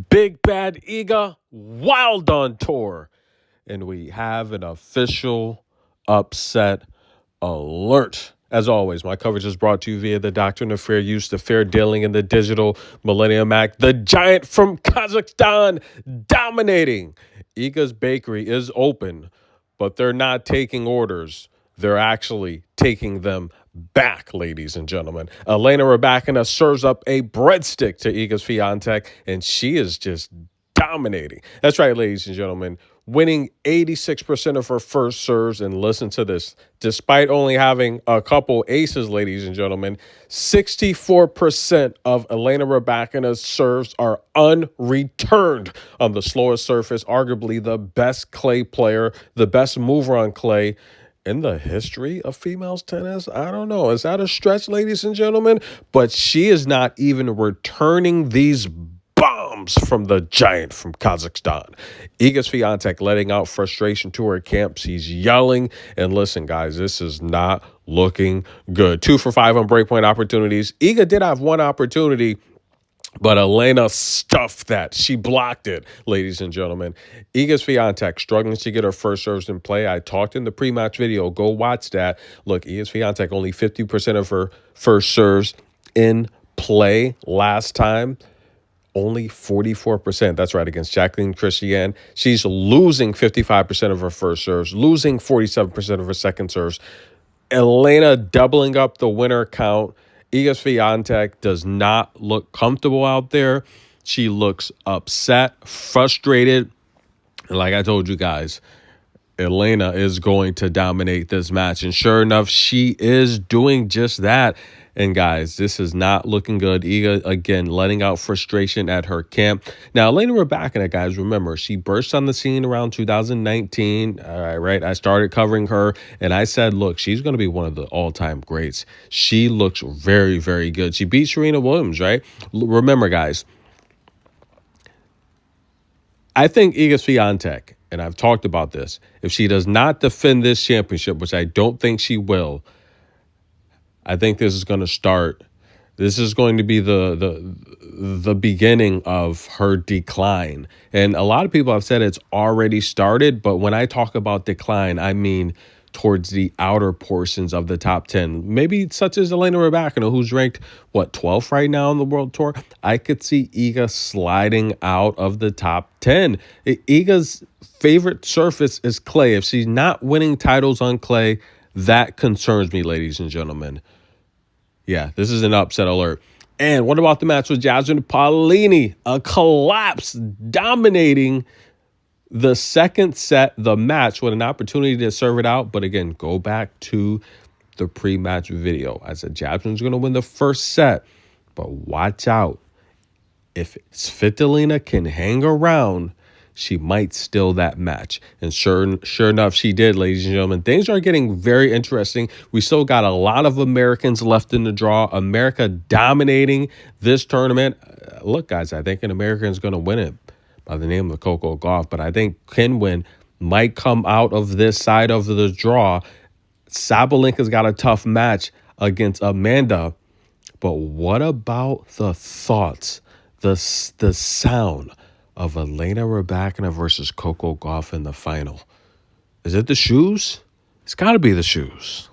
Big Bad Iga Wild on tour. And we have an official upset alert. As always, my coverage is brought to you via the Doctrine of Fair Use, the Fair Dealing, and the Digital Millennium Act. The giant from Kazakhstan dominating. Iga's Bakery is open, but they're not taking orders. They're actually taking them back, ladies and gentlemen. Elena Rybakina serves up a breadstick to Iga Swiatek, and she is just dominating. That's right, ladies and gentlemen. Winning 86% of her first serves, and listen to this, despite only having a couple aces, ladies and gentlemen, 64% of Elena Rybakina's serves are unreturned on the slowest surface, arguably the best clay player, the best mover on clay in the history of females tennis. I don't know. Is that a stretch, ladies and gentlemen? But she is not even returning these bombs from the giant from Kazakhstan. Iga Swiatek letting out frustration to her camps. He's yelling. And listen, guys, this is not looking good. 2 for 5 on breakpoint opportunities. Iga did have one opportunity, but Elena stuffed that. She blocked it, ladies and gentlemen. Iga Swiatek struggling to get her first serves in play. I talked in the pre-match video. Go watch that. Look, Iga Swiatek only 50% of her first serves in play last time. Only 44%. That's right, against Jacqueline Christian. She's losing 55% of her first serves, losing 47% of her second serves. Elena doubling up the winner count. Iga Swiatek does not look comfortable out there. She looks upset, frustrated. And like I told you guys, Elena is going to dominate this match. And sure enough, she is doing just that. And guys, this is not looking good. Iga, again, letting out frustration at her camp. Now, Elena Rybakina, guys, remember, she burst on the scene around 2019. All right, I started covering her, and I said, look, she's going to be one of the all-time greats. She looks very, very good. She beat Serena Williams, right? Remember, guys, I think Iga Swiatek, and I've talked about this, if she does not defend this championship, which I don't think she will, I think this is going to start. This is going to be the beginning of her decline. And a lot of people have said it's already started, but when I talk about decline, I mean towards the outer portions of the top 10. Maybe such as Elena Rybakina, who's ranked, 12th right now on the World Tour? I could see Iga sliding out of the top 10. Iga's favorite surface is clay. If she's not winning titles on clay, that concerns me, ladies and gentlemen. Yeah, this is an upset alert. And what about the match with Jasmine Paolini? A collapse, dominating the second set, the match, with an opportunity to serve it out. But again, go back to the pre-match video. I said Jasmine's going to win the first set. But watch out. If Svitolina can hang around, she might steal that match. And sure enough, she did, ladies and gentlemen. Things are getting very interesting. We still got a lot of Americans left in the draw. America dominating this tournament. Look, guys, I think an American is going to win it by the name of Coco Gauff. But I think Kinwin might come out of this side of the draw. Sabalenka's got a tough match against Amanda. But what about the thoughts, the sound of Elena Rybakina versus Coco Gauff in the final? Is it the shoes? It's got to be the shoes.